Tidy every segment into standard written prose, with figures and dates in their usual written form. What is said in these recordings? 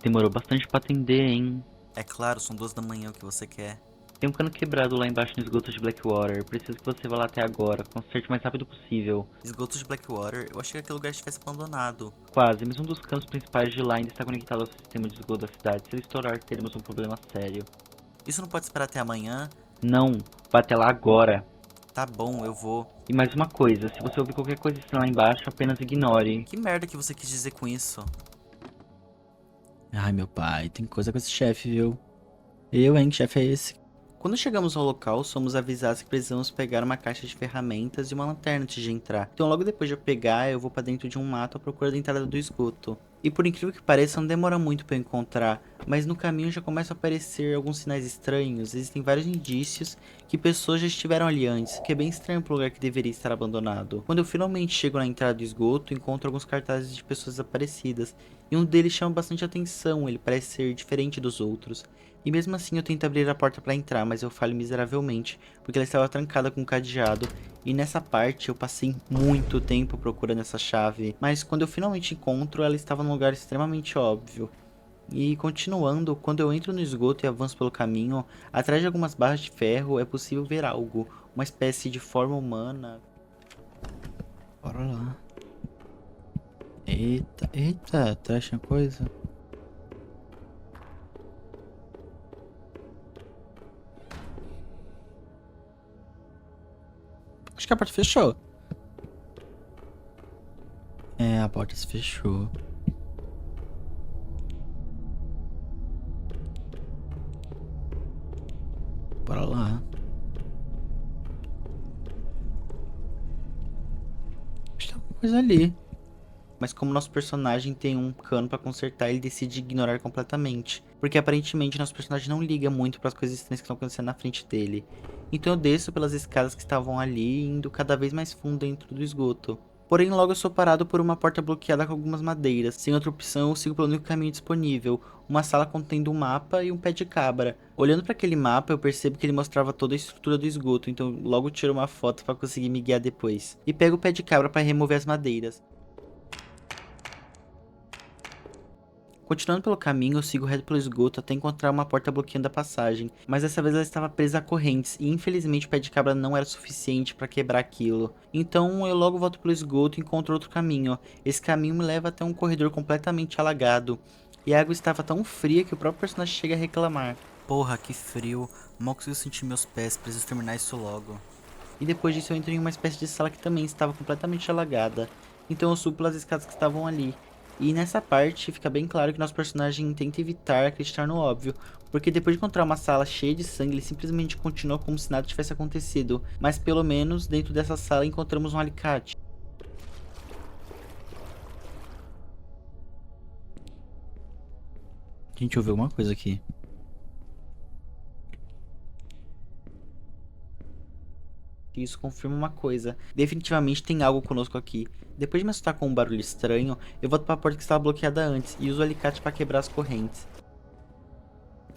Demorou bastante pra atender, hein? É claro, são 2 da manhã, o que você quer? Tem um cano quebrado lá embaixo no esgoto de Blackwater. Preciso que você vá lá até agora. Conserte o mais rápido possível. Esgotos de Blackwater? Eu achei que aquele lugar estivesse abandonado. Quase, mas um dos canos principais de lá ainda está conectado ao sistema de esgoto da cidade. Se ele estourar, teremos um problema sério. Isso não pode esperar até amanhã? Não, vá até lá agora. Tá bom, eu vou. E mais uma coisa, se você ouvir qualquer coisa estranha lá embaixo, apenas ignore. Que merda que você quis dizer com isso? Ai, meu pai, tem coisa com esse chefe, viu? Eu, hein? Que chefe é esse? Quando chegamos ao local, somos avisados que precisamos pegar uma caixa de ferramentas e uma lanterna antes de entrar. Então logo depois de eu pegar, eu vou pra dentro de um mato à procura da entrada do esgoto. E por incrível que pareça, não demora muito pra eu encontrar, mas no caminho já começam a aparecer alguns sinais estranhos. Existem vários indícios que pessoas já estiveram ali antes, o que é bem estranho para um lugar que deveria estar abandonado. Quando eu finalmente chego na entrada do esgoto, encontro alguns cartazes de pessoas desaparecidas, e um deles chama bastante atenção, ele parece ser diferente dos outros. E mesmo assim eu tento abrir a porta para entrar, mas eu falho miseravelmente, porque ela estava trancada com um cadeado. E nessa parte eu passei muito tempo procurando essa chave, mas quando eu finalmente encontro, ela estava num lugar extremamente óbvio. E continuando, quando eu entro no esgoto e avanço pelo caminho, atrás de algumas barras de ferro é possível ver algo, uma espécie de forma humana. Bora lá. Eita, eita, atrás tinha coisa. Acho que a porta fechou. É, a porta se fechou. Bora lá. Acho que tem alguma coisa ali. Mas como nosso personagem tem um cano pra consertar, ele decide ignorar completamente. Porque aparentemente nosso personagem não liga muito para as coisas estranhas que estão acontecendo na frente dele. Então eu desço pelas escadas que estavam ali, indo cada vez mais fundo dentro do esgoto. Porém logo eu sou parado por uma porta bloqueada com algumas madeiras. Sem outra opção eu sigo pelo único caminho disponível. Uma sala contendo um mapa e um pé de cabra. Olhando para aquele mapa eu percebo que ele mostrava toda a estrutura do esgoto. Então logo tiro uma foto para conseguir me guiar depois. E pego o pé de cabra para remover as madeiras. Continuando pelo caminho, eu sigo reto pelo esgoto até encontrar uma porta bloqueando a passagem, mas dessa vez ela estava presa a correntes e infelizmente o pé de cabra não era suficiente para quebrar aquilo. Então eu logo volto pelo esgoto e encontro outro caminho. Esse caminho me leva até um corredor completamente alagado, e a água estava tão fria que o próprio personagem chega a reclamar. Porra, que frio. Mal consigo sentir meus pés, preciso terminar isso logo. E depois disso eu entro em uma espécie de sala que também estava completamente alagada. Então eu subo pelas escadas que estavam ali. E nessa parte fica bem claro que nosso personagem tenta evitar acreditar no óbvio, porque depois de encontrar uma sala cheia de sangue, ele simplesmente continua como se nada tivesse acontecido. Mas pelo menos dentro dessa sala encontramos um alicate. Gente, ouviu alguma coisa aqui. E isso confirma uma coisa: definitivamente tem algo conosco aqui. Depois de me assustar com um barulho estranho, eu volto para a porta que estava bloqueada antes e uso o alicate para quebrar as correntes.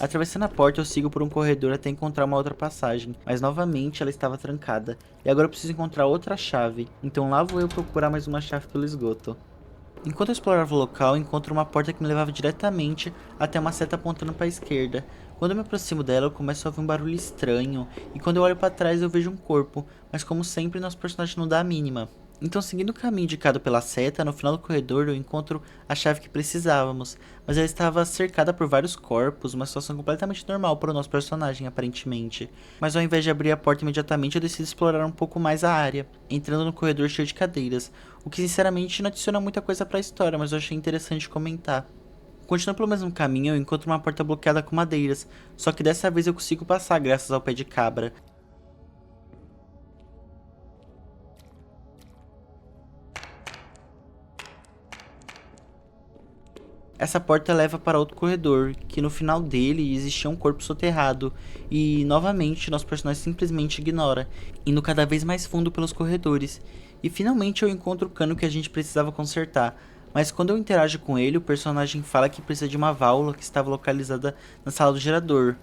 Atravessando a porta, eu sigo por um corredor até encontrar uma outra passagem, mas novamente ela estava trancada. E agora eu preciso encontrar outra chave, então lá vou eu procurar mais uma chave pelo esgoto. Enquanto eu explorava o local, encontro uma porta que me levava diretamente até uma seta apontando para a esquerda. Quando eu me aproximo dela, eu começo a ouvir um barulho estranho, e quando eu olho para trás eu vejo um corpo, mas como sempre, nosso personagem não dá a mínima. Então, seguindo o caminho indicado pela seta, no final do corredor eu encontro a chave que precisávamos, mas ela estava cercada por vários corpos, uma situação completamente normal para o nosso personagem, aparentemente. Mas ao invés de abrir a porta imediatamente, eu decido explorar um pouco mais a área, entrando no corredor cheio de cadeiras, o que sinceramente não adiciona muita coisa para a história, mas eu achei interessante comentar. Continuando pelo mesmo caminho, eu encontro uma porta bloqueada com madeiras, só que dessa vez eu consigo passar graças ao pé de cabra. Essa porta leva para outro corredor, que no final dele existia um corpo soterrado, e novamente nosso personagem simplesmente ignora, indo cada vez mais fundo pelos corredores. E finalmente eu encontro o cano que a gente precisava consertar, mas quando eu interajo com ele, o personagem fala que precisa de uma válvula que estava localizada na sala do gerador.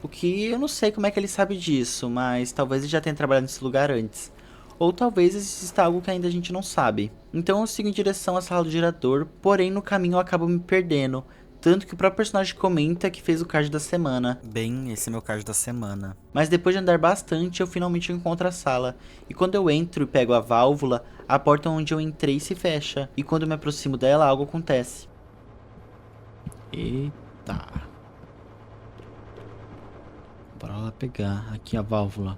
O que eu não sei como é que ele sabe disso, mas talvez ele já tenha trabalhado nesse lugar antes. Ou talvez exista algo que ainda a gente não sabe. Então eu sigo em direção à sala do gerador, porém no caminho eu acabo me perdendo. Tanto que o próprio personagem comenta que fez o card da semana. Bem, esse é meu card da semana. Mas depois de andar bastante, eu finalmente encontro a sala. E quando eu entro e pego a válvula, a porta onde eu entrei se fecha. E quando eu me aproximo dela, algo acontece. Eita. Bora lá pegar aqui a válvula.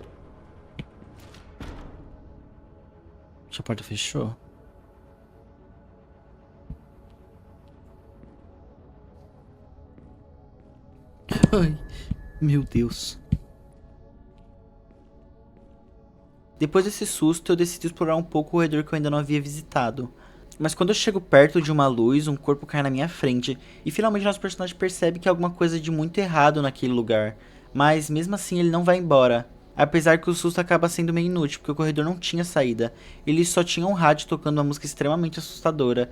A porta fechou? Ai, meu Deus. Depois desse susto, eu decido explorar um pouco o corredor que eu ainda não havia visitado. Mas quando eu chego perto de uma luz, um corpo cai na minha frente. E finalmente nosso personagem percebe que há alguma coisa de muito errado naquele lugar. Mas mesmo assim ele não vai embora. Apesar que o susto acaba sendo meio inútil, porque o corredor não tinha saída. Ele só tinha um rádio tocando uma música extremamente assustadora.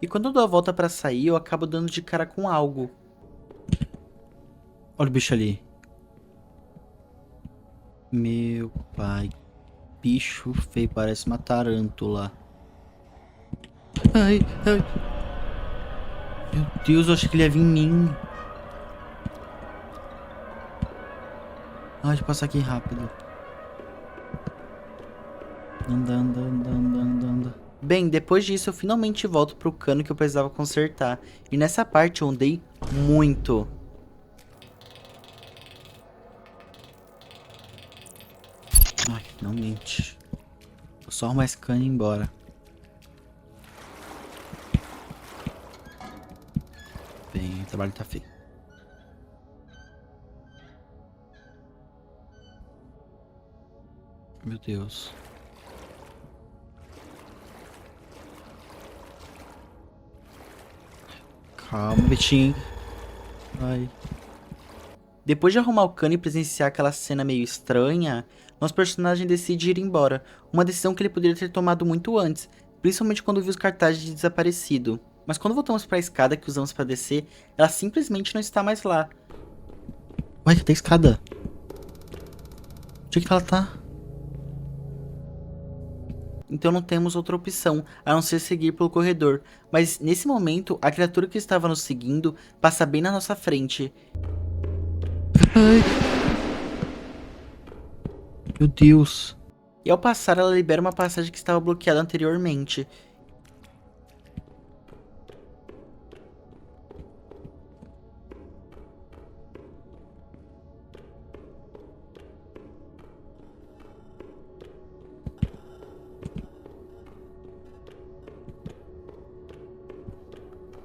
E quando eu dou a volta pra sair, eu acabo dando de cara com algo. Olha o bicho ali. Meu pai. Bicho feio, parece uma tarântula. Ai, ai. Meu Deus, eu achei que ele ia vir em mim. Ai, deixa eu passar aqui rápido. Anda, anda, anda, anda, anda, anda. Bem, depois disso eu finalmente volto pro cano que eu precisava consertar. E nessa parte eu andei muito. Ai, finalmente. Vou só arrumar esse cano e ir embora. Bem, o trabalho tá feio. Meu Deus. Calma, bichinho. Ai. Depois de arrumar o cano e presenciar aquela cena meio estranha, nosso personagem decide ir embora. Uma decisão que ele poderia ter tomado muito antes, principalmente quando viu os cartazes de desaparecido. Mas quando voltamos para a escada que usamos para descer, ela simplesmente não está mais lá. Ué, cadê a escada? Onde é que ela tá? Então não temos outra opção, a não ser seguir pelo corredor. Mas nesse momento, a criatura que estava nos seguindo passa bem na nossa frente. Ai. Meu Deus. E ao passar, ela libera uma passagem que estava bloqueada anteriormente.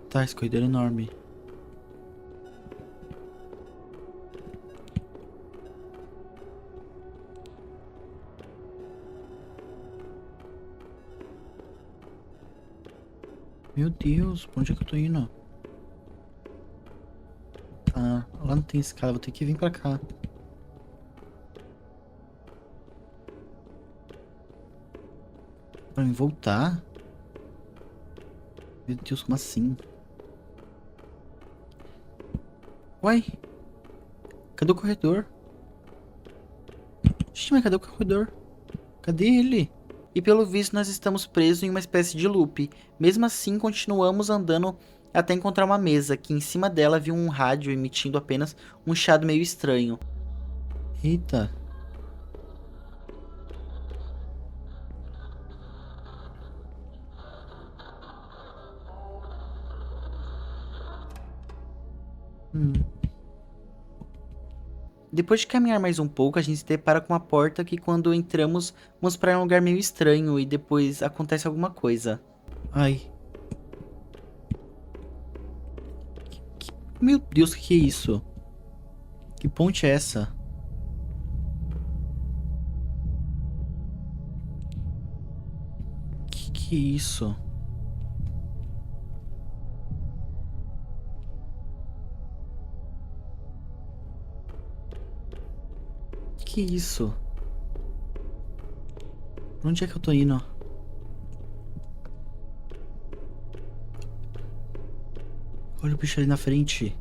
Tá, esse corredor é enorme. Meu Deus, pra onde é que eu tô indo? Tá, lá não tem escada, vou ter que vir pra cá. Pra mim voltar? Meu Deus, como assim? Uai? Cadê o corredor? Gente, mas cadê o corredor? Cadê ele? E pelo visto nós estamos presos em uma espécie de loop. Mesmo assim, continuamos andando até encontrar uma mesa, que em cima dela havia um rádio emitindo apenas um chiado meio estranho. Eita. Depois de caminhar mais um pouco, a gente se depara com uma porta que quando entramos, vamos para um lugar meio estranho e depois acontece alguma coisa. Ai. Meu Deus, que é isso? Que ponte é essa? Que é isso? Que é isso? Pra onde é que eu tô indo? Olha o bicho ali na frente.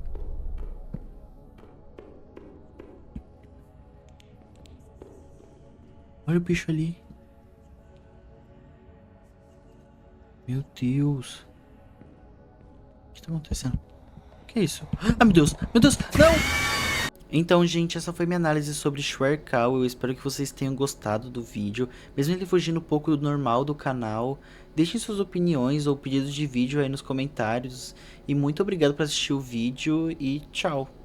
Olha o bicho ali. Meu Deus. O que tá acontecendo? O que é isso? Ah, meu Deus! Meu Deus! Não! Então, gente, essa foi minha análise sobre Schwerkal. Eu espero que vocês tenham gostado do vídeo. Mesmo ele fugindo um pouco do normal do canal, deixem suas opiniões ou pedidos de vídeo aí nos comentários. E muito obrigado por assistir o vídeo e tchau!